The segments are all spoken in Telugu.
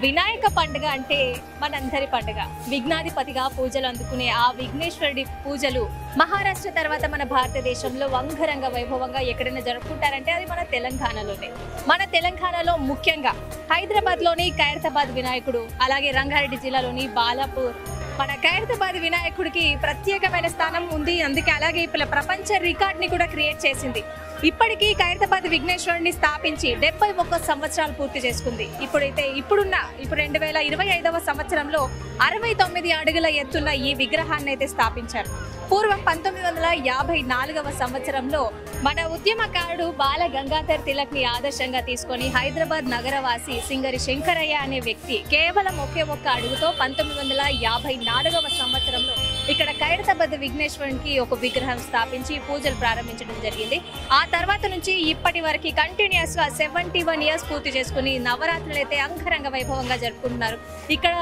వినాయక పండుగ అంటే మనందరి పండుగ. విఘ్నాధిపతిగా పూజలు అందుకునే ఆ విఘ్నేశ్వరుడి పూజలు మహారాష్ట్ర తర్వాత మన భారతదేశంలో అంగరంగ వైభవంగా ఎక్కడైనా జరుపుకుంటారంటే అది మన తెలంగాణలోనే. మన తెలంగాణలో ముఖ్యంగా హైదరాబాద్లోని ఖైరతాబాద్ వినాయకుడు, అలాగే రంగారెడ్డి జిల్లాలోని బాలాపూర్ మన ఖైరతాబాద్ వినాయకుడికి ప్రత్యేకమైన స్థానం ఉంది. అందుకే అలాగే ప్రపంచ రికార్డ్ని కూడా క్రియేట్ చేసింది. ఇప్పటికీ ఖైరతాబాద్ విఘ్నేశ్వరుడిని స్థాపించి 71 సంవత్సరాలు పూర్తి చేసుకుంది. ఇప్పుడు 2025వ సంవత్సరంలో 69 అడుగుల ఎత్తున్న ఈ విగ్రహాన్ని అయితే స్థాపించారు. పూర్వం 1954వ సంవత్సరంలో మన ఉద్యమకారుడు బాల గంగాధర్ తిలక్ ని ఆదర్శంగా తీసుకొని హైదరాబాద్ నగరవాసి సింగరి శంకరయ్య అనే వ్యక్తి కేవలం ఒకే ఒక్క అడుగుతో 1954వ సంవత్సరంలో ఇక్కడ ఖైరతాబాద్ విఘ్నేశ్వరునికి ఒక విగ్రహం స్థాపించి పూజలు ప్రారంభించడం జరిగింది. ఆ తర్వాత నుంచి ఇప్పటి వరకు కంటిన్యూస్ గా 71 ఇయర్స్ పూర్తి చేసుకుని నవరాత్రులు అయితే అంగరంగ వైభవంగా జరుపుకుంటున్నారు. ఇక్కడ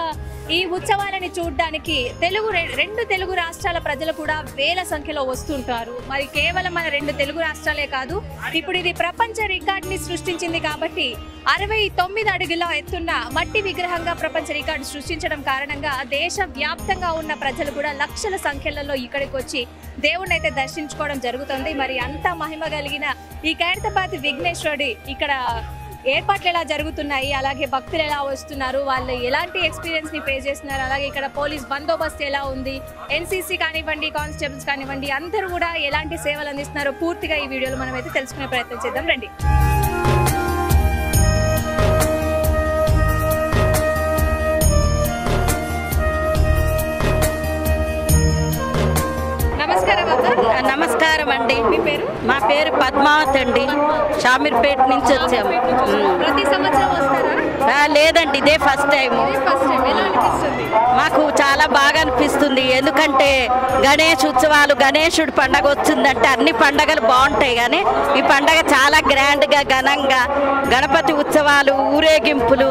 ఈ ఉత్సవాలని చూడడానికి రెండు తెలుగు రాష్ట్రాల ప్రజలు కూడా వేల సంఖ్యలో వస్తుంటారు. మరి కేవలం మన 2 తెలుగు రాష్ట్రాలే కాదు, ఇప్పుడు ఇది ప్రపంచ రికార్డ్ ని సృష్టించింది కాబట్టి 69 అడుగుల ఎత్తున్న మట్టి విగ్రహంగా ప్రపంచ రికార్డు సృష్టించడం కారణంగా దేశ వ్యాప్తంగా ఉన్న ప్రజలు కూడా లక్షల సంఖ్యలలో ఇక్కడికి వచ్చి దేవుణ్ణి అయితే దర్శించుకోవడం జరుగుతుంది. మరి అంత మహిమ కలిగిన ఈ ఖైరతాబాద్ విఘ్నేశ్వరుడి ఇక్కడ ఏర్పాట్లు ఎలా జరుగుతున్నాయి, అలాగే భక్తులు ఎలా వస్తున్నారు, వాళ్ళు ఎలాంటి ఎక్స్పీరియన్స్ ని ఫేస్ చేస్తున్నారు, అలాగే ఇక్కడ పోలీస్ బందోబస్తు ఎలా ఉంది, ఎన్సీసీ కానివ్వండి, కానిస్టేబుల్స్ కానివ్వండి, అందరూ కూడా ఎలాంటి సేవలు అందిస్తున్నారో పూర్తిగా ఈ వీడియోలో మనం అయితే తెలుసుకునే ప్రయత్నం చేద్దాం. రండి. నమస్కారం అండి. మీ పేరు? మా పేరు పద్మావతి అండి. షామీర్పేట నుంచి వచ్చాము. ప్రతి సంవత్సరం వస్తారా? లేదండి, ఇదే ఫస్ట్ టైం. మాకు చాలా బాగా అనిపిస్తుంది. ఎందుకంటే గణేష్ ఉత్సవాలు, గణేశుడి పండగ వచ్చిందంటే అన్ని పండగలు బాగుంటాయి, కానీ ఈ పండగ చాలా గ్రాండ్గా ఘనంగా గణపతి ఉత్సవాలు, ఊరేగింపులు,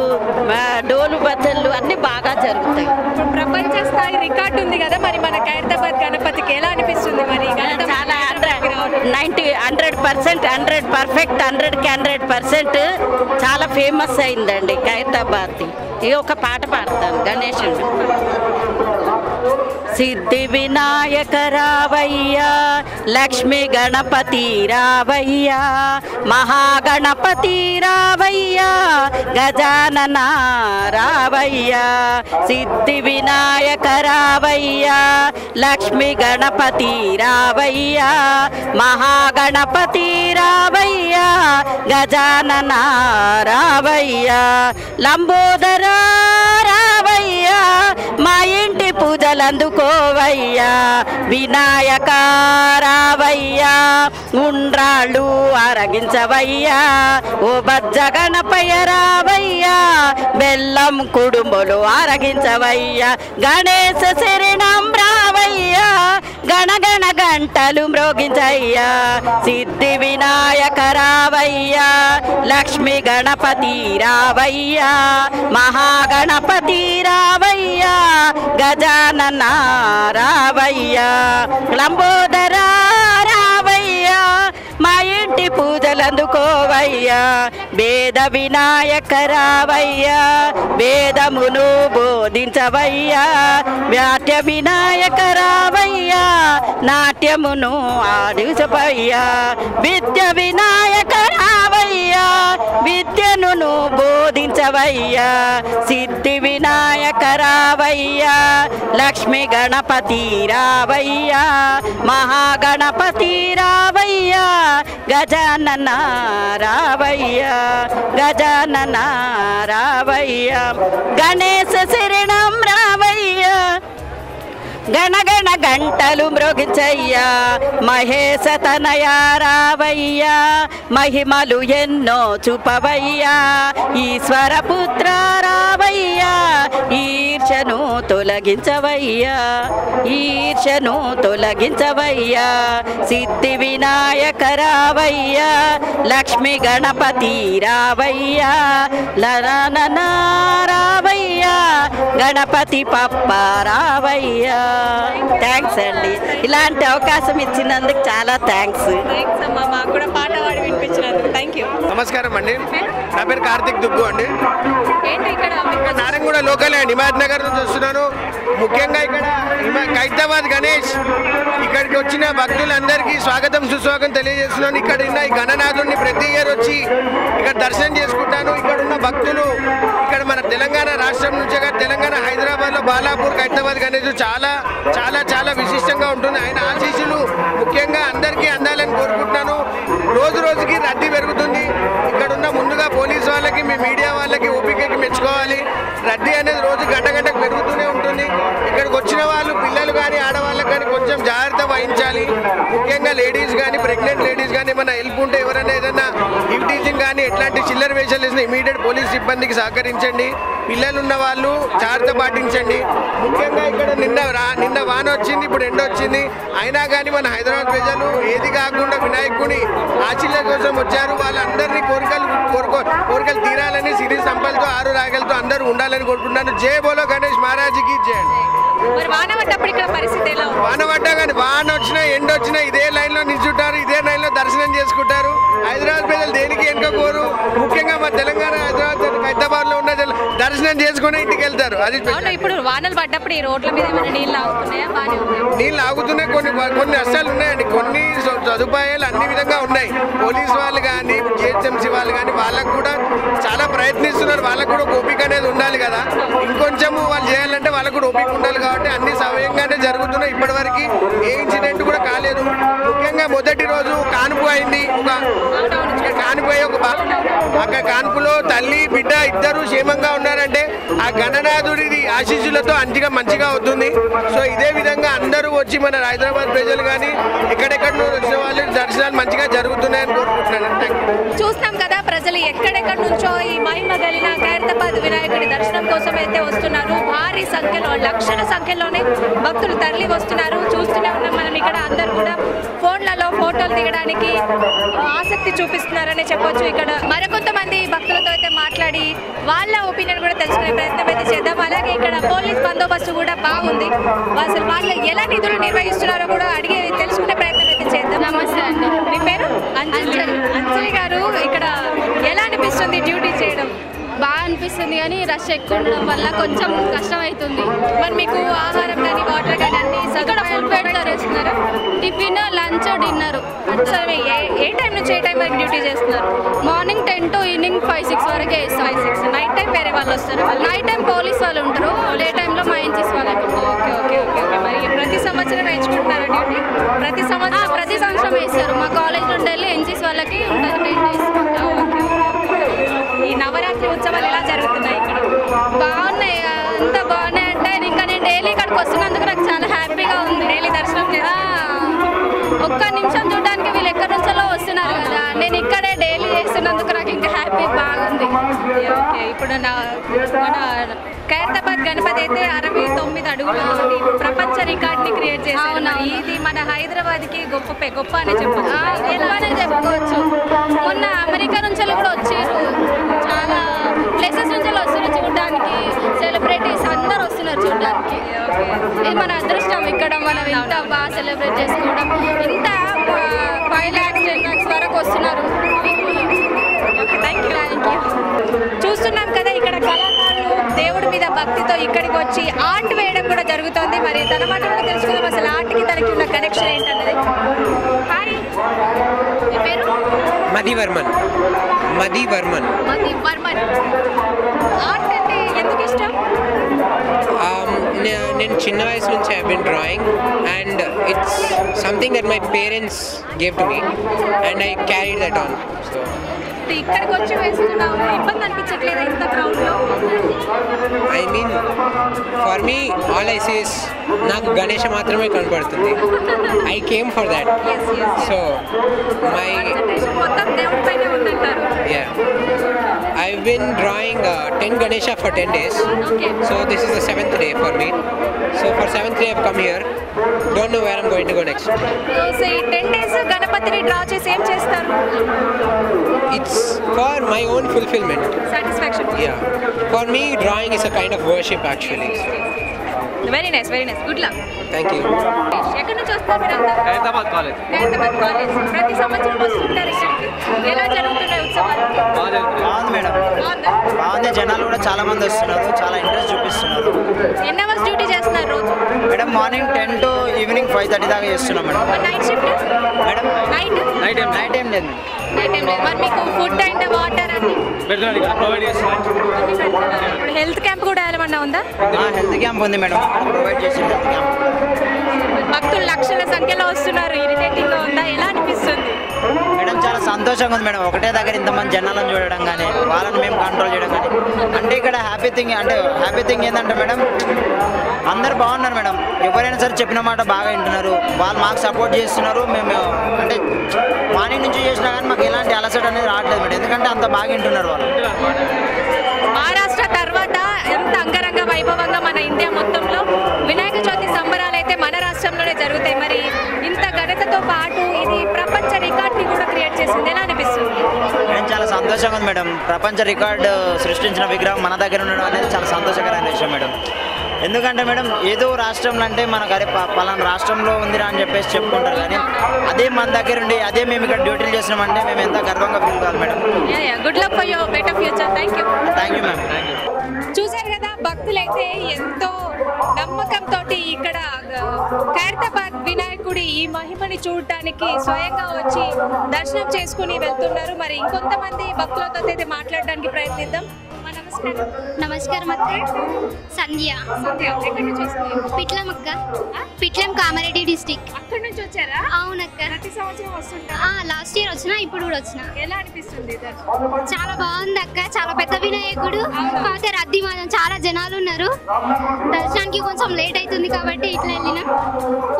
డోలు బద్దలు అన్ని బాగా జరుగుతాయి. ప్రపంచ స్థాయి రికార్డు ఉంది కదా, మరి మన ఖైరతాబాద్ గణపతికి ఎలా అనిపిస్తుంది? మరి చాలా 100% పర్ఫెక్ట్ 100% చాలా ఫేమస్ అయిందండి ఖైరతాబాద్. ఇది ఒక పాట పాడతాను గణేశుడు. సిద్ధి వినాయక రావయ్యా, లక్ష్మీ గణపతి రావయ్యా, మహాగణపతి రావయ్యా, గజానన రావయ్యా. సిద్ధి వినాయక రావయ్యా, లక్ష్మీ గణపతి రావయ్యా, మహాగణపతి రావయ్యా, గజానన రావయ్యా, లంబోదర రావయ్యా, మా ఇంటి పూజలందుకోవయ్యా, వినాయక రావయ్యా, ఉండ్రాళ్ళు అరగించవయ్యా, ఓ బజ్జ గణపయ్య రావయ్యా, బెల్లం కుడుములు అరగించవయ్యా, గణేశ శరణం రావయ్యా, గణగణ గంటలు మ్రోగించయ్యా. సిద్ధి వినాయక రావయ్యా, లక్ష్మీ గణపతి రావయ్యా, మహాగణపతి రావయ్యా, గజానన రావయ్యా, లంబోదర రావయ్యా, మా ఇంటి పూజలందుకోవయ్యా, వేద వినాయక రావయ్యా, వేదమును బోధించవయ్యా, నాట్య వినాయక రావయ్యా, నాట్యమును ఆడించవయ్యా, విద్య వినాయక రావయ్యా, విద్యను బోధించవయ్యా. సిద్ధి వినాయక రావయ్యా, లక్ష్మీ గణపతి రావయ్యా, మహాగణపతి రావయ్యా, గజానన రావయ్యా, గజానన రావయ్యా, గణేశ శరణం రావయ్యా, గణగణ గంటలు మ్రోగించయ్యా, మహేశ తనయ రావయ్యా, మహిమలు ఎన్నో చూపవయ్యా, ఈశ్వర పుత్ర రావయ్యా, ఈర్షను తొలగించవయ్యా, ఈర్ష ఆశను తొలగించవయ్యా సిద్ధి వినాయక రావయ్యా లక్ష్మి గణపతి రావయ్యా లరననా రావయ్యా గణపతి పప్ప రావయ్యా. థ్యాంక్స్ అండి, ఇలాంటి అవకాశం ఇచ్చినందుకు చాలా థ్యాంక్స్. మాకు కూడా పాట పాడి వినిపించినందుకు థ్యాంక్ యూ. నమస్కారం అండి, నా పేరు కార్తిక్ దుగ్గు అండి. ఏంటి ఇక్కడ నారాయణగూడ లోకలే హిమాయత్ నగర్ నుంచి వస్తున్నాను. ముఖ్యంగా ఇక్కడ ఖైరతాబాద్ గణేష్ ఇక్కడికి వచ్చిన భక్తులందరికీ స్వాగతం సుస్వాగతం తెలియజేస్తున్నాను. ఇక్కడ ఉన్న ఈ గణనాథుడిని ప్రతి ఇయర్ వచ్చి ఇక్కడ దర్శనం చేసుకుంటాను. ఇక్కడ ఉన్న భక్తులు ఇక్కడ మన తెలంగాణ రాష్ట్రం నుంచి తెలంగాణ హైదరాబాద్లో బాలాపూర్ ఖైరతాబాద్ గణేష్ చాలా చాలా చాలా విశిష్టంగా ఉంటుంది. ఆయన ఆశీస్సులు ముఖ్యంగా అందరికీ అందాలని కోరుకుంటున్నాను. రోజు రోజుకి రద్దీ పెరుగుతుంది. ఇక్కడ ఉన్న ముందుగా పోలీస్ వాళ్ళకి మీ మీడియా వాళ్ళకి ఓపికకి మెచ్చుకోవాలి. రద్దీ అనేది రోజు గంట గంటకు పెరుగుతూనే ఉంటుంది. ఇక్కడికి వచ్చిన వాళ్ళు పిల్లలు కానీ ఆడవాళ్ళకి కానీ కొంచెం జాగ్రత్త వహించాలి. ముఖ్యంగా లేడీస్ కానీ ప్రెగ్నెంట్ లేడీస్ కానీ ఏమైనా హెల్ప్ ఉంటే ఎవరైనా ఏదైనా గిఫ్ట్ టీచింగ్ కానీ ఎట్లాంటి చిల్లర వేషాలు వేసిన ఇమీడియట్ పోలీస్ సిబ్బందికి సహకరించండి. పిల్లలు ఉన్న వాళ్ళు జాగ్రత్త పాటించండి. ముఖ్యంగా ఇక్కడ నిన్న వాన వచ్చింది, ఇప్పుడు ఎండ వచ్చింది. అయినా కానీ మన హైదరాబాద్ ప్రజలు ఏది కాకుండా వినాయకుని ఆశీర్వాదం కోసం వచ్చారు. వాళ్ళందరినీ కోరికలు తీరాలని సిరి సంపదతో ఆరు రాగలతో అందరూ ఉండాలని కోరుకుంటున్నాను. జై బోలో గణేష్ మహారాజ్కి జై. వాన పడ్డప్పుడు ఇక్కడ పరిస్థితి ఎలా ఉంది? వాన పడ్డా కానీ వాన వచ్చినా ఎండ వచ్చినా ఇదే లైన్లో నిల్చుంటారు, ఇదే లైన్లో దర్శనం చేసుకుంటారు. హైదరాబాద్ ప్రజలు దేనికి వెనుకపోరు. ముఖ్యంగా మా తెలంగాణ హైదరాబాద్ లో ఉన్న దర్శనం చేసుకుని ఇంటికి వెళ్తారు. అది ఇప్పుడు వానలు పడ్డప్పుడు ఈ రోడ్ల మీద నీళ్ళు ఆగుతున్నాయా? నీళ్ళు ఆగుతున్నాయి, కొన్ని అస్సలు ఉన్నాయండి. కొన్ని సదుపాయాలు అన్ని విధంగా ఉన్నాయి. పోలీస్ వాళ్ళు కానీ జిహెచ్ఎంసీ వాళ్ళు కానీ వాళ్ళకు కూడా చాలా ప్రయత్నిస్తున్నారు. వాళ్ళకు కూడా ఓపిక అనేది ఉండాలి కదా. ఇంకొంచెము వాళ్ళు చేయాలంటే వాళ్ళకు కూడా ఓపిక ఉండాలి కాబట్టి అన్ని సమయంగానే జరుగుతున్నాయి. ఇప్పటివరకు ఏ ఇన్సిడెంట్ కూడా కాలేదు. ముఖ్యంగా మొదటి రోజు కాన్పు అయింది. కాన్పు అయ్యి అక్కడ కాన్పులో తల్లి బిడ్డ ఇద్దరు క్షేమంగా ఉన్నారంటే ఆ గణనాథుడి ఆశీస్సులతో మంచిగా అవుతుంది. సో ఇదే విధంగా అందరూ వచ్చి మన హైదరాబాద్ ప్రజలు కానీ ఎక్కడెక్కడ వచ్చిన వాళ్ళు దర్శనాలు మంచిగా జరుగుతున్నాయని కోరుకుంటున్నాను. చూస్తాం కదా, ప్రజలు ఎక్కడెక్కడ నుంచో ఈ మహిమ గలిన ఖైరతాబాద్ వినాయకుడి దర్శనం కోసం అయితే వస్తున్నారు. భారీ సంఖ్యలో లక్షల సంఖ్యలోనే భక్తులు తరలి వస్తున్నారు. చూస్తూనే ఉన్నాం మనం ఇక్కడ. అందరూ కూడా ఫోన్లలో ఫోటోలు దిగడానికి ఆసక్తి చూపిస్తున్నారనే చెప్పొచ్చు. ఇక్కడ మరికొంతమంది భక్తులతో అయితే మాట్లాడి వాళ్ళ ఒపీనియన్ కూడా తెలుసుకునే ప్రయత్నం అయితే చేద్దాం. అలాగే ఇక్కడ పోలీస్ బందోబస్తు కూడా బాగుంది. అసలు వాళ్ళు ఎలా నిధులు నిర్వహిస్తున్నారో కూడా అడిగి తెలుసుకునే ప్రయత్నం అయితే చేద్దాం. నమస్తే అండి, మీ పేరు? అంజలి గారు, ఇక్కడ ఎలా అనిపిస్తుంది డ్యూటీ చేయడం? బాగా అనిపిస్తుంది కానీ రష్ ఎక్కువ ఉండడం వల్ల కొంచెం కష్టం అవుతుంది. మరి మీకు ఆహారం కానీ వాటర్ కానీ అన్ని ఇక్కడ ఫుడ్ పెడతారు, టిఫిన్ లంచ్ డిన్నర్. సరే, ఏ టైం నుంచి ఏ టైం వరకు డ్యూటీ చేస్తున్నారు? మార్నింగ్ 10 to ఈవినింగ్ 5-6 వరకే ఇస్తాం. 5-6. నైట్ టైం వేరే వాళ్ళు వస్తారు? నైట్ టైం పోలీస్ వాళ్ళు ఉంటారు, డే టైంలో మా ఎన్సీసీ వాళ్ళకి. Okay okay okay okay. మరి ప్రతి సంవత్సరం ఎంచుకుంటున్నారా డ్యూటీ? ప్రతి సంవత్సరం వేస్తారు. మా కాలేజ్ నుండి వెళ్ళి ఎన్సీసీ వాళ్ళకి ఉంటుంది 10 days. ఈ నవరాత్రి ఉత్సవాలు ఎలా జరుగుతున్నాయి ఇక్కడ? బాగున్నాయి, అంత బాగున్నాయి. అంటే ఇంకా నేను డైలీ ఇక్కడికి వస్తున్నందుకు నాకు చాలా హ్యాపీగా ఉంది. డైలీ దర్శనం ఒక్క నిమిషం చూడడానికి వీళ్ళు ఎక్కడి నుంచో వస్తున్నారు కదా, నేను ఇక్కడే డైలీ చేస్తున్నందుకు నాకు ఇంకా హ్యాపీ బాగుంది. ఓకే, ఇప్పుడు మన ఖైరతాబాద్ గణపతి అయితే 69 అడుగులు ప్రపంచ రికార్డ్ని క్రియేట్ చేశారు. ఇది మన హైదరాబాద్కి గొప్ప అని చెప్పుకోవచ్చు. మొన్న అమెరికా నుంచి కూడా వచ్చారు, చాలా ప్లేసెస్ నుంచి వస్తున్నారు చూడడానికి. సెలబ్రిటీస్ అందరు వస్తున్నారు చూడడానికి. ఇది మన అదృష్టం ఇక్కడ మనం ఇంత బాగా సెలబ్రేట్ చేసుకోవడం. ఇంత 5 lakhs 10 lakhs వరకు వస్తున్నారు. Thank you. చూస్తున్నాం కదా, ఇక్కడ కళాకారులు దేవుడి మీద భక్తితో ఇక్కడికి వచ్చి ఆర్ట్ వేయడం కూడా జరుగుతుంది. మరి తన మాటలో తెలుసుకుందాం అసలు ఆర్ట్కి తనకి ఉన్న కనెక్షన్ ఏంటన్నది. హాయ్, మీ పేరు? మదివర్మన్. ఆర్ట్ అంటే ఎందుకు ఇష్టం? నేను చిన్న వయసు నుంచి I been drawing and it's something that my parents gave to me and I carried that on. So but ఇక్కడికి వచ్చి వేస్తున్నాము, ఇబ్బంది అనిపించట్లేదు ఇంత క్రౌడ్లో? I mean, for me, all I say is నాకు గణేష మాత్రమే కనపడుతుంది. I came for that. So, my మొత్తం దేవుడి పైనే ఉందంటారు. yeah. I've been drawing 10 Ganesha for 10 days. Okay. So this is the 7th day for me. So for 7th day I've come here. Don't know where I'm going to go next. So ఈ 10 days గణపతిని డ్రా చేసి ఏం చేస్తారు? It's for my own fulfillment. Satisfaction. Yeah. For me, drawing is a kind of worship actually. Very nice, very nice, good luck. Thank you. ఎక్కడి నుంచి వస్తారు మీరంతా? హైదరాబాద్ కాలేజ్. హైదరాబాద్ కాలేజ్. ప్రతి సంవత్సరం వస్తుంటారు ఇక్కడికి. ఎలా జరుగుతున్నాయి ఉత్సవాలు? బాగుంది మేడం, బాగుందా? బాగుంది. జనాలు కూడా చాలా మంది వస్తున్నారు, చాలా ఇంట్రెస్ట్ చూపిస్తున్నారు. ఎన్ని అవర్స్ డ్యూటీ చేస్తున్నారు రోజు? మేడం మార్నింగ్ 10 to ఈవినింగ్ 5:30 దాకా చేస్తున్నాం madam. Night shift? Madam night night ఏం లేదు మేడం. నైట్ ఏం లేదు. మరి మీకు ఫుడ్ అండ్ వాటర్ అన్ని ప్రొవైడ్ చేస్తున్నాం. ఇప్పుడు హెల్త్ క్యాంప్ కూడా ఏమన్నా ఉందా? హెల్త్ క్యాంప్ ఉంది మేడం, ప్రొవైడ్ చేసి హెల్త్ క్యాంప్. భక్తులు లక్షల సంఖ్యలో వస్తున్నారు, ఇరిటేటింగ్ గా ఉందా? ఎలా అనిపిస్తుంది? మేడం చాలా సంతోషంగా ఉంది మేడం, ఒకటే దగ్గర ఇంతమంది జనాలను చూడడం కానీ వాళ్ళని మేము కంట్రోల్ చేయడం కానీ. అంటే ఇక్కడ హ్యాపీ థింగ్ ఏంటంటే మేడం, అందరు బాగున్నారు మేడం. ఎవరైనా సరే చెప్పిన మాట బాగా వింటున్నారు, వాళ్ళు మాకు సపోర్ట్ చేస్తున్నారు. మేము అంటే మార్నింగ్ నుంచి చేసినా కానీ మాకు ఎలాంటి అలసట అనేది రావట్లేదు మేడం, ఎందుకంటే అంత బాగా వింటున్నారు వాళ్ళు. మహారాష్ట్ర తర్వాత ఎంత అంగరంగ వైభవంగా మన ఇండియా మొత్తంలో వినాయక చవితి సంబరాలు అయితే మన రాష్ట్రంలోనే జరుగుతాయి. మరి ఇంత ఘనతతో పాటు ఇది ప్రపంచ రికార్డ్ని కూడా క్రియేట్ చేసింది, ఎలా అనిపిస్తుంది? మేడం చాలా సంతోషంగా ఉంది మేడం. ప్రపంచ రికార్డు సృష్టించిన విగ్రహం మన దగ్గర ఉండడం అనేది చాలా సంతోషకరమైన విషయం మేడం. ఎందుకంటే మేడం ఏదో రాష్ట్రంలో అంటే మనకు అరే పలానా రాష్ట్రంలో ఉందిరా అని చెప్పేసి చెప్పుకుంటారు, కానీ అదే మన దగ్గర ఉండి అదే మేము ఇక్కడ డ్యూటీలు చేసినామంటే మేము ఎంత గర్వంగా ఫీల్ కావాలి madam. Good luck for your better future. Thank you. Thank you ma'am. చూశారు కదా, భక్తులైతే ఎంతో నమ్మకంతో ఇక్కడ ఖైరతాబాద్ వినాయకుడి ఈ మహిమని చూడటానికి స్వయంగా వచ్చి దర్శనం చేసుకుని వెళ్తున్నారు. మరి ఇంకొంతమంది భక్తులతో అయితే మాట్లాడడానికి ప్రయత్నిద్దాం. నమస్కారం. నమస్కారం అక్క. సంధ్య. ఎక్కడి నుంచి వస్తున్నారు? పిట్లం అక్క. పిట్లం కామారెడ్డి డిస్టిక్. అక్కడి నుంచి వచ్చారా? అవునక్క. ప్రతి సంవత్సరం వస్తుంటారా? లాస్ట్ ఇయర్ వచ్చిన, ఇప్పుడు కూడా వచ్చిన. ఎలా అనిపిస్తుంది? చాలా బాగుంది అక్క, చాలా పెద్ద వినాయకుడు. కాకపోతే రద్దీ మాత్రం చాలా జనాలు ఉన్నారు. దర్శనానికి కొంచెం లేట్ అవుతుంది కాబట్టి ఇట్లా వెళ్ళిన.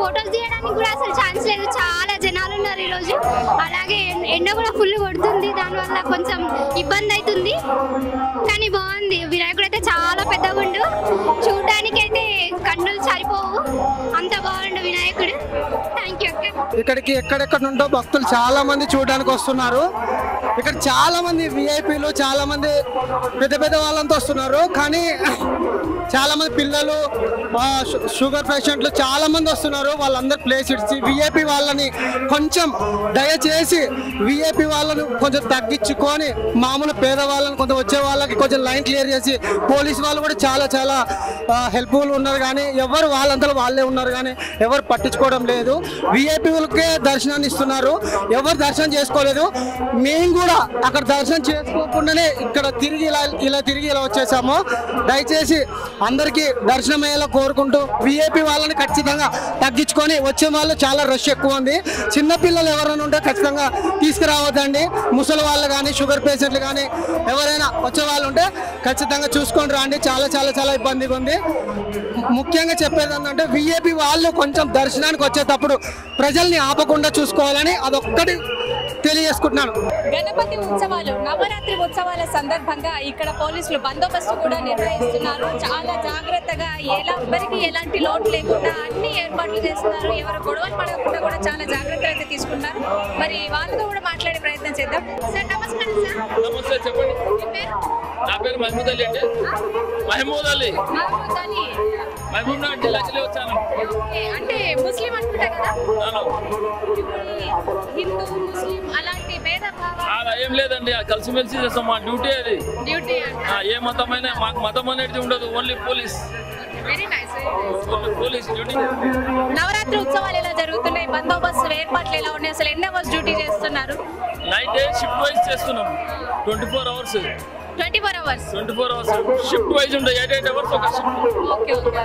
ఫొటోస్ తీయడానికి కూడా అసలు ఛాన్స్ లేదు, చాలా జనాలు ఉన్నారు ఈరోజు. అలాగే ఎండ కూడా ఫుల్ కొడుతుంది, దానివల్ల కొంచెం ఇబ్బంది అవుతుంది. కానీ బాగుంది, వినాయకుడు అయితే చాలా పెద్దగా ఉండు, చూడడానికి అయితే కన్నులు సరిపోవు, అంత బాగుండు వినాయకుడు. థ్యాంక్ యూ అక్క. ఇక్కడికి ఎక్కడెక్కడ నుండో భక్తులు చాలా మంది చూడడానికి వస్తున్నారు. ఇక్కడ చాలా మంది విఐపీలు, చాలా మంది పెద్ద పెద్ద వాళ్ళంతా వస్తున్నారు. కానీ చాలా మంది పిల్లలు, షుగర్ పేషెంట్లు చాలా మంది వస్తున్నారు. వాళ్ళందరూ ప్లేస్ ఇచ్చి విఐపీ వాళ్ళని కొంచెం దయచేసి విఐపీ వాళ్ళను కొంచెం తగ్గించుకొని మామూలు పేదవాళ్ళని కొంచెం వచ్చే వాళ్ళకి కొంచెం లైన్ క్లియర్ చేసి, పోలీస్ వాళ్ళు కూడా చాలా చాలా హెల్ప్ఫుల్ ఉన్నారు. కానీ ఎవరు వాళ్ళంతా వాళ్ళే ఉన్నారు, కానీ ఎవరు పట్టించుకోవడం లేదు. విఐపీలకే దర్శనాన్ని ఇస్తున్నారు, ఎవరు దర్శనం చేసుకోలేదు. మేము కూడా అక్కడ దర్శనం చేసుకోకుండానే ఇక్కడ తిరిగి ఇలా వచ్చేసాము. దయచేసి అందరికీ దర్శనం అయ్యేలా కోరుకుంటూ విఐపీ వాళ్ళని ఖచ్చితంగా తగ్గించుకొని, వచ్చే వాళ్ళు చాలా రష్ ఎక్కువ ఉంది. చిన్నపిల్లలు ఎవరైనా ఉంటే ఖచ్చితంగా తీసుకురావద్దండి. ముసలి వాళ్ళు కానీ, షుగర్ పేషెంట్లు కానీ ఎవరైనా వచ్చే వాళ్ళు ఉంటే ఖచ్చితంగా చూసుకొని రండి. చాలా చాలా చాలా ఇబ్బందిగా ఉంది. ముఖ్యంగా చెప్పేది ఏంటంటే విఐపీ వాళ్ళు కొంచెం దర్శనానికి వచ్చేటప్పుడు ప్రజల్ని ఆపకుండా చూసుకోవాలని అదొక్కటి తెలియజేసుకుంటున్నాను. గణపతి ఉత్సవాలు, నవరాత్రి ఉత్సవాల సందర్భంగా ఇక్కడ పోలీసులు బందోబస్తు కూడా నిర్వహిస్తున్నారు. చాలా జాగ్రత్తగా ఎవరికి ఎలాంటి లోటు లేకుండా అన్ని ఏర్పాట్లు చేస్తున్నారు. ఎవరు గొడవలు పడకుండా కూడా చాలా జాగ్రత్తలు అయితే తీసుకున్నారు. మరి వాళ్ళతో కూడా మాట్లాడే ప్రయత్నం చేద్దాం. సార్ నమస్కారం. సార్ నమస్తే, చెప్పండి. మీ పేరు? నా పేరు మహమూద్ అలీ అండి. మహమూద్ అలీ. మహమూద్ నగర్ జిల్లాకి వచ్చాను. అంటే ముస్లిం అనుకుంటా కదా? హిందూ ముస్లిం అలాంటి భేదభావం అలా ఏం లేదండి, కలిసిమెలిసి చేస్తాం. మా డ్యూటీ అది. డ్యూటీ ఏ మతమైనా మాకు మతం అనేది ఉండదు, only police. Very nice. Police duty. Navaratri ఉత్సవాలు ఎలా జరుగుతున్నాయి? బందోబస్తు ఏర్పాట్లు ఎలా ఉన్నాయి? అసలు ఎన్ని అవర్స్ డ్యూటీ చేస్తున్నారు? నైట్ డే షిఫ్ట్ వైజ్ చేస్తున్నాం, 24 hours. 24 hours 24 hours shift wise ఉంటాయి 8 hours ఒక షిఫ్ట్. Okay okay.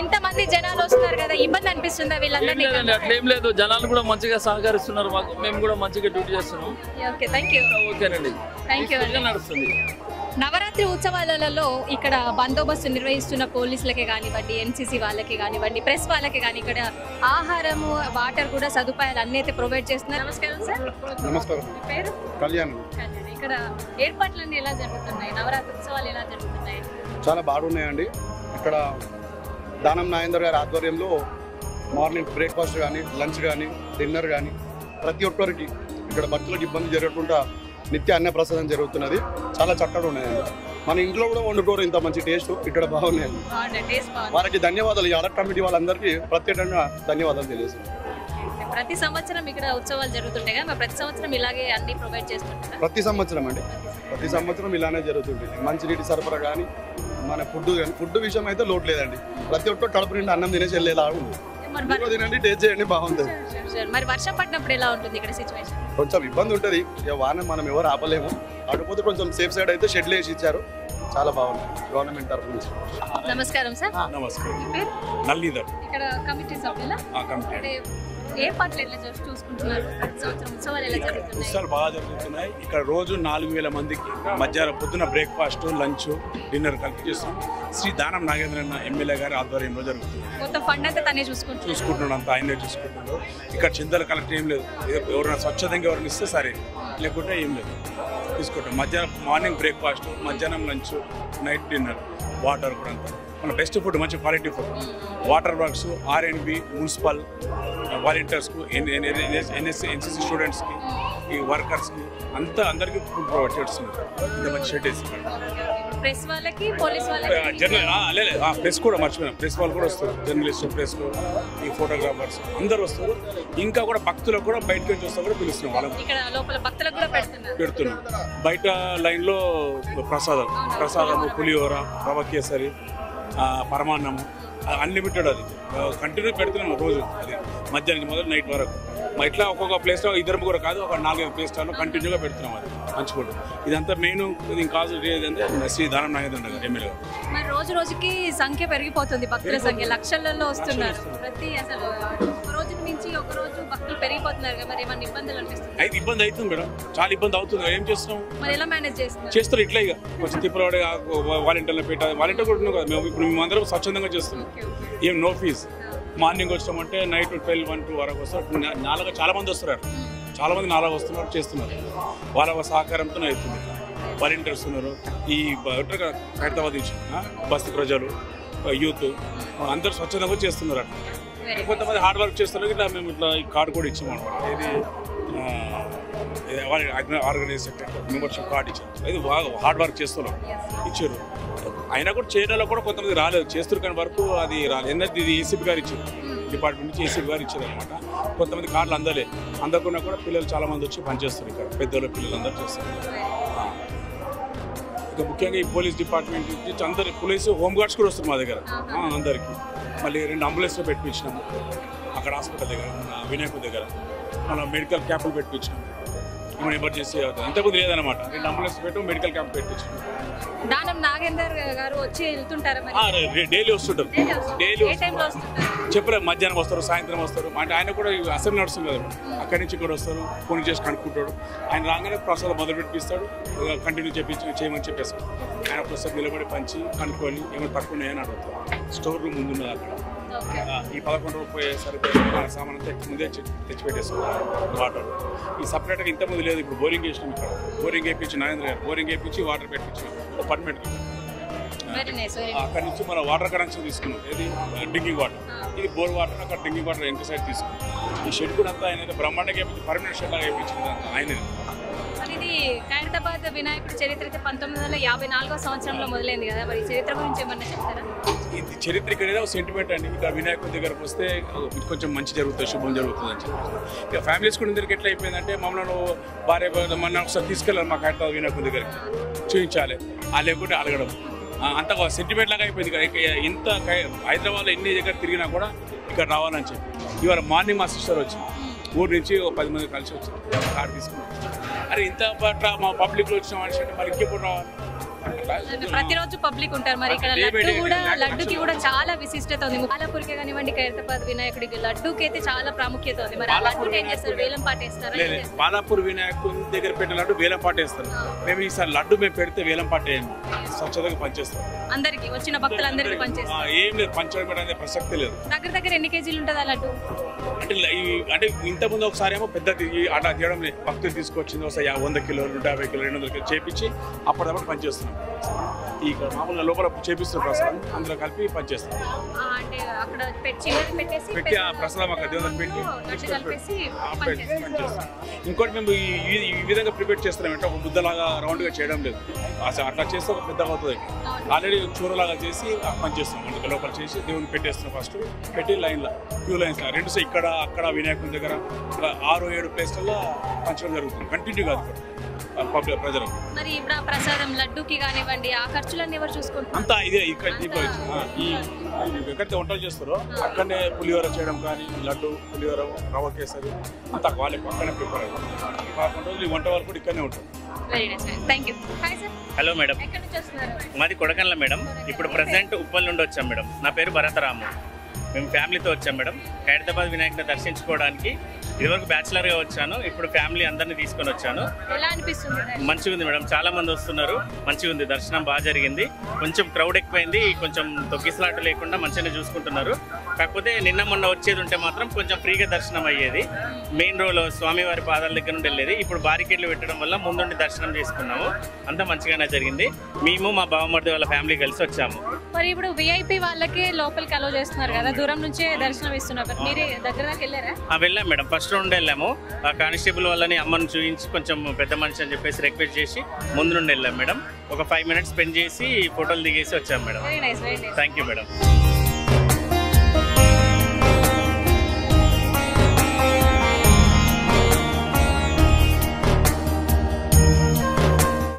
ఇంతమంది జనాలు వస్తున్నారు కదా, ఇబ్బంది అనిపిస్తుందా వీళ్ళందరినీ? లేదండి అట్లేం లేదు, జనాలు కూడా మంచిగా సహకరిస్తున్నారు మాకు, మేము కూడా మంచిగా డ్యూటీ చేస్తున్నాం. Okay thank you. ఓకేనండి, థ్యాంక్ యూ. నడుస్తుంది. నవరాత్రి ఉత్సవాలలో ఇక్కడ బందోబస్తు నిర్వహిస్తున్న పోలీసులకే కానివ్వండి, ఎన్సీసీ వాళ్ళకి కానివ్వండి, ప్రెస్ వాళ్ళకి కానీ ఇక్కడ ఆహారము, వాటర్ కూడా సదుపాయాలు అన్ని అయితే ప్రొవైడ్ చేస్తున్నారు. నమస్కారం సార్. నమస్కారం. మీ పేరు? కళ్యాణ్. ఇక్కడ ఏర్పాట్లన్నీ ఎలా జరుగుతున్నాయి? నవరాత్రి ఉత్సవాలు ఎలా జరుగుతున్నాయి? చాలా బాగున్నాయండి. ఇక్కడ దానం నాగేందర్ గారి ఆధ్వర్యంలో మార్నింగ్ బ్రేక్ఫాస్ట్ కానీ, లంచ్ కానీ, డిన్నర్ కానీ ప్రతి ఒక్కరికి ఇక్కడ భక్తులకు ఇబ్బంది జరగకుండా నిత్య అన్నప్రసాదం జరుగుతున్నది. చాలా చక్కగా ఉన్నాయండి. మన ఇంట్లో కూడా వండుకోరు ఇంత మంచి టేస్ట్, ఇక్కడ బాగున్నాయండి. వారికి ధన్యవాదాలు. ఈ ఆర్డర్ కమిటీ వాళ్ళందరికీ ప్రత్యేకంగా ధన్యవాదాలు తెలియజేస్తున్నాను. ప్రతి సంవత్సరం ఇక్కడ ఉత్సవాలు జరుగుతుంటాయి కదా, ప్రతి సంవత్సరం ఇలాగే అన్ని ప్రొవైడ్ చేస్తుంటారు? ప్రతి సంవత్సరం అండి, ప్రతి సంవత్సరం ఇలానే జరుగుతుంటుంది. మంచినీటి సరఫరా కానీ, మన ఫుడ్ కానీ, ఫుడ్ విషయం అయితే లోటు లేదండి. ప్రతి ఒక్కరు కడుపు నిండా అన్నం తినేసి వెళ్ళేలా ఉంది. తినండి, టేస్ట్ చేయండి, బాగుంటుంది. మరి వర్షం పడినప్పుడు ఎలా ఉంటుంది ఇక్కడ సిచ్యువేషన్? కొంచెం ఇబ్బంది ఉంటుంది, వాన మనం ఎవరు ఆపలేము. కాకపోతే కొంచెం సేఫ్ సైడ్ అయితే షెడ్లు వేసి ఇచ్చారు, చాలా బాగుంది గవర్నమెంట్ తరఫు నుంచి. నమస్కారం సార్. నమస్కారం. మీ పేరు? నల్లీధర్. ఇక్కడ కమిటీ సభ్యులా? కమిటీ. ఏర్పాట్లు ఎట్లా చూసుకుంటున్నారు? ప్రతి సంవత్సరం ఉత్సవాలు ఎలా జరుగుతున్నాయి? ఉత్సవాలు బాగా జరుగుతున్నాయి. ఇక్కడ రోజు 4000 మందికి మధ్యాహ్నం పొద్దున బ్రేక్ఫాస్ట్, లంచ్, డిన్నర్ కలిపి చేస్తాం. శ్రీ దానం నాగేంద్రన్న ఎమ్మెల్యే గారి ఆధ్వర్యంలో జరుగుతుంది. మొత్తం ఫండ్ అంతా తనే చూసుకుంటున్నాడు, అంతా ఆయనే చూసుకుంటున్నాడు. ఇక్కడ చింతలు కలెక్ట్ ఏం లేదు, ఎవరైనా స్వచ్ఛతంగా ఎవరిని ఇస్తే సరే, లేకుంటే ఏం లేదు తీసుకుంటాం. మధ్యాహ్నం మార్నింగ్ బ్రేక్ఫాస్ట్, మధ్యాహ్నం లంచ్, నైట్ డిన్నర్, వాటర్ కూడా అంతా మన బెస్ట్ ఫుడ్, మంచి క్వాలిటీ ఫుడ్. వాటర్ వర్క్స్, ఆర్ఎండ్బి, మున్సిపల్ వాలంటీర్స్కు, ఎన్సీసీ స్టూడెంట్స్కి, ఈ వర్కర్స్కి అంతా అందరికీ ఫుడ్ ప్రొవైడ్ చేస్తున్నారు. ఇంత మంచి షెడ్ వేసి ప్రెస్ వాళ్ళకి, పోలీస్ వాళ్ళకి, ప్రెస్ కూడా మర్చిపోయినా, ప్రెస్ వాళ్ళు కూడా వస్తారు. జర్నలిస్ట్, ప్రెస్, ఈ ఫోటోగ్రాఫర్స్ అందరూ వస్తారు. ఇంకా కూడా భక్తులకు కూడా బయటకు నుంచి వస్తా కూడా పిలుస్తున్నాం. వాళ్ళకి ఇక్కడ లోపల భక్తులకు కూడా పెడుతున్నాం. బయట లైన్లో ప్రసాదము, పులిహోర, రవ కేసరి, పరమాన్నము అన్లిమిటెడ్, అది కంటిన్యూ పెడుతున్నాము రోజు. అది మధ్యాహ్నం మొదలు నైట్ వరకు. ఇట్లా ఒక్కొక్క ప్లేస్లో 2-3 కాదు, ఒక 4-5 ప్లేస్లో కంటిన్యూగా పెడుతున్నాం. అది మంచి ఫుడ్. ఇదంతా మెయిన్ ఇది కాదు ఏదంటే శ్రీ దానం నాగేంద్ర గారు ఎమ్మెల్యే గారు. మరి రోజు రోజుకి సంఖ్య పెరిగిపోతుంది, భక్తుల సంఖ్య లక్షలలో వస్తున్నారు. ప్రతి అసలు ఒక రోజు నుంచి ఒక రోజు భక్తులు పెరిగిపోతున్నారు కదా, మరి ఏమన్నా ఇబ్బందులు అనిపిస్తుంది? అయితే ఇబ్బంది అవుతుంది మేడం, చాలా ఇబ్బంది అవుతుంది. ఏం చేస్తున్నాం మరి, ఎలా మేనేజ్ చేస్తారు? ఇట్లా ఇక కొంచెం తిప్పలవాడే వాలంటీర్లు పెట్టాలి. వాలంటీర్ కూడా ఉన్నాం కదా మేము, ఇప్పుడు మేము అందరం స్వచ్ఛందంగా చేస్తున్నాం. ఏం నో ఫీజ్. మార్నింగ్ వచ్చామంటే నైట్ 12-1-2 వరకు వస్తారు. నాలుగు చాలా మంది వస్తున్నారు, చాలా మంది 4 వస్తున్నారు, చేస్తున్నారు. వాళ్ళ సహకారంతో అవుతుంది. వాలంటీర్స్ ఉన్నారు, ఈ హైదరాబాద్ నుంచి బస్తీ ప్రజలు, యూత్ అందరూ స్వచ్ఛందంగా చేస్తున్నారు. అట్లా కొంతమంది హార్డ్ వర్క్ చేస్తున్నారు. ఇట్లా మేము ఇట్లా ఈ కార్డు కూడా ఇచ్చామన్నమాట. ఇది ఆర్గనైజ్ మెంబర్షిప్ కార్డు ఇచ్చారు. ఇది బాగా హార్డ్ వర్క్ చేస్తున్నాం, ఇచ్చారు. అయినా కూడా చేయడంలో కూడా కొంతమంది రాలేదు, చేస్తున్నారు కానీ వరకు అది రాలేదు. ఎందుకంటే ఇది ఏసీపీ గారు ఇచ్చారు, డిపార్ట్మెంట్ నుంచి ఏసీపీ గారు ఇచ్చారు అనమాట. కొంతమంది కార్డులు అందకున్నా కూడా పిల్లలు చాలామంది వచ్చి పనిచేస్తారు. ఇక్కడ పెద్దోళ్ళ పిల్లలు అందరూ చేస్తారు. ఇక ముఖ్యంగా ఈ పోలీస్ డిపార్ట్మెంట్ నుంచి అందరు పోలీసు హోంగార్డ్స్ కూడా వస్తారు మా దగ్గర అందరికీ. మళ్ళీ 2 అంబులెన్స్లో పెట్టించినాము అక్కడ హాస్పిటల్ దగ్గర, వినాయకుడి దగ్గర. మనం మెడికల్ క్యాంపులు పెట్టించాము. ఏమైనా ఎమర్జెన్సీ అవుతుంది, ఇంతకుముందు లేదనమాట. 2 అంబులెన్స్ పెట్టాము, మెడికల్ క్యాంప్ పెట్టించాము. దానం నాగేందర్ గారు వచ్చి వెళ్తుంటారా? డైలీ వస్తుంటారు. డైలీ చెప్పలేదు, మధ్యాహ్నం వస్తారు, సాయంత్రం వస్తారు. అంటే ఆయన కూడా అసెంబ్లీ నడుస్తుంది కదా, అక్కడి నుంచి కూడా వస్తారు. ఫోన్ చేసి కనుక్కుంటాడు. ఆయన రాగానే ప్రసాదం మొదలు పెట్టిస్తాడు, కంటిన్యూ చేయమని చెప్పేస్తాడు. ఆయన ఒకసారి నిలబడి పంచి కనుక్కొని ఏమైనా తక్కువ ఉన్నాయని అడుగుతారు. స్టోర్ రూమ్ ముందున్నది అక్కడ. ఈ 11 రూపాయలు సరిపోయే సామాన్ అంతా ముందే తెచ్చిపెట్టేసుకోవాలి. వాటర్ ఈ సపరేట్గా ఇంతకుముందు లేదు. ఇప్పుడు బోరింగ్ వేసినాం. ఇక్కడ బోరింగ్ వేయించి నాగేంద్ర గారు బోరింగ్ వేయించి వాటర్ పెట్టించి ఒక పర్మిట్. అక్కడ నుంచి మనం వాటర్ కనెక్షన్ తీసుకున్నాం. ఇది డ్రింకింగ్ వాటర్, ఇది బోర్ వాటర్. అక్కడ డ్రింకింగ్ వాటర్ ఎంత సైడ్ తీసుకున్నాం. ఈ షెడ్ కూడా అంతా ఆయన బ్రహ్మాండంగా వేయించి పర్మనెంట్ షెడ్ లాగా వేయించింది ఆయన. ఇది ఖైరతాబాద్ వినాయకుడి చరిత్ర అయితే 1954వ సంవత్సరంలో మొదలైంది కదా, మరి చరిత్ర గురించి ఏమన్నా చెప్తారా? ఇది చరిత్ర అనేది ఒక సెంటిమెంట్ అండి. ఇక వినాయకుడి దగ్గరకు వస్తే కొంచెం మంచి జరుగుతుంది, శుభం జరుగుతుంది అని చెప్పి. ఇక ఫ్యామిలీస్ కూడా దగ్గరికి ఎట్లా అయిపోయిందంటే, మమ్మల్ని భార్య మన ఒకసారి తీసుకెళ్ళాలి మాకు హైదరాబాద్ వినాయకుడి దగ్గరికి చూపించాలి, లేకుంటే అడగడం అంత సెంటిమెంట్ లాగా అయిపోయింది. ఇంత హైదరాబాద్లో ఎన్ని దగ్గర తిరిగినా కూడా ఇక్కడ రావాలని చెప్పి ఇవాళ మార్నింగ్ మా సిస్టర్ వచ్చింది, ఊరి నుంచి 10 మంది కలిసి వచ్చారు. కార్డు తీసుకుని అరే ఇంత మా పబ్లిక్లో వచ్చిన మనిషి అంటే మరి ఇంకెప్పుడు రావాలి? ప్రతిరోజు పబ్లిక్ ఉంటారు మరి ఇక్కడ లడ్డుకి కూడా చాలా విశిష్టత ఉంది. బాలాపూర్కే కానివ్వండి, ఖైరతాబాద్ వినాయకుడికి లడ్డూకి అయితే చాలా ప్రాముఖ్యత ఉంది. మరి ఆ లడ్డూకి ఏం చేస్తారు? వేలం పాటేస్తారా? బాలాపూర్ వినాయకుడి దగ్గర పెట్టిన లడ్డు వేలం పాట వేస్తారు. మేము ఈసారి లడ్డు మేము పెడితే వేలం పాట వేయండి, స్వచ్ఛతగా పనిచేస్తాం. అందరికి వచ్చిన భక్తులందరికీ పనిచేస్తాం. ఏం లేదు, పంచడం అనే ప్రసక్తి లేదు. దగ్గర ఎన్ని కేజీలు ఉంటుంది ఆ లడ్డు? అంటే ఇంతకుముందు ఒకసారి ఏమో పెద్దది అట్లా తీయడం లేదు, భక్తులు తీసుకొచ్చింది ఒకసారి 100 కిలోలు 150 కిలోలు 200 కిలోలు చేపించి అప్పటిదప్పుడు పనిచేస్తున్నాం. ఇక్కడ మామూలుగా లోపల చేపిస్తున్న ప్రసాదం అందులో కలిపి పనిచేస్తాం. పెట్టి ఆ ప్రసాదం అక్కడ దేవుని పెట్టి పనిచేస్తాం. ఇంకోటి మేము ఈ విధంగా ప్రిపేర్ చేస్తున్నాం అంటే ఒక ముద్దలాగా రౌండ్గా చేయడం లేదు. అసలు అట్లా చేస్తే ఒక పెద్దగా అవుతుంది. ఆల్రెడీ చూరలాగా చేసి పనిచేస్తున్నాం. అందుకే లోపల చేసి దేవుని పెట్టేస్తున్నాం. ఫస్ట్ పెట్టి లైన్లో క్యూ లైన్స్ 2 ఇక్కడ అక్కడ వినాయకుని దగ్గర 6-7 ప్లేస్లలో పంచడం జరుగుతుంది కంటిన్యూ కాదు ప్రజలు. మరి ఇప్పుడు ఆ ప్రసాదం లడ్డూకి కానివ్వండి ఆ ఖర్చులన్నీ ఎవరు చూసుకుంటారు? అంతా ఇదే ఇక్కడ ఎక్కడైతే వంటలు చేస్తారో అక్కడనే పులిహోర చేయడం కానీ లడ్డు పులిహోర రవ్వ కేసరి అంతా వాళ్ళే పక్కనే ప్రిపేర్ అవుతుంది. 11 రోజులు ఈ వంట వాళ్ళు కూడా ఇక్కడనే ఉంటారు. హలో మేడం, మాది కొడకన్ల మేడం. ఇప్పుడు ప్రజెంట్ ఉప్పల్ నుండి వచ్చాం మేడం. నా పేరు భరతరాము. మేము ఫ్యామిలీతో వచ్చాం మేడం ఖైరతాబాద్ వినాయకుని దర్శించుకోవడానికి. ఇదివరకు బ్యాచిలర్గా వచ్చాను, ఇప్పుడు ఫ్యామిలీ అందరినీ తీసుకొని వచ్చాను. ఎలా అనిపిస్తుంది? మంచిగా ఉంది మేడం, చాలా మంది వస్తున్నారు, మంచిగా ఉంది, దర్శనం బాగా జరిగింది. కొంచెం క్రౌడ్ ఎక్కువైంది, కొంచెం తొక్కిసలాట లేకుండా మంచిగానే చూసుకుంటున్నారు. కాకపోతే నిన్న మొన్న వచ్చేది ఉంటే మాత్రం కొంచెం ఫ్రీగా దర్శనం అయ్యేది. మెయిన్ రోలో స్వామివారి పాదాల దగ్గర నుండి వెళ్ళేది. ఇప్పుడు బారికేడ్లు పెట్టడం వల్ల ముందుండి దర్శనం చేసుకున్నాము. అంతా మంచిగానే జరిగింది. మేము మా బావమరిది వాళ్ళ ఫ్యామిలీ కలిసి వచ్చాము. మరి ఇప్పుడు విఐపి వాళ్ళకి లోపలికి అలో చేస్తున్నారు కదా, దూరం నుంచే దర్శనం ఇస్తున్నారు. మీరు దగ్గర దాకా వెళ్ళారా? వెళ్ళాం మేడం, ఫస్ట్ రౌండ్ వెళ్ళాము. ఆ కానిస్టేబుల్ వాళ్ళని అమ్మని చూపించి కొంచెం పెద్ద మనిషి అని చెప్పేసి రిక్వెస్ట్ చేసి ముందు నుండి వెళ్ళాం మేడం. ఒక 5 minutes స్పెండ్ చేసి ఫోటోలు దిగేసి వచ్చాం మేడం. Thank you madam.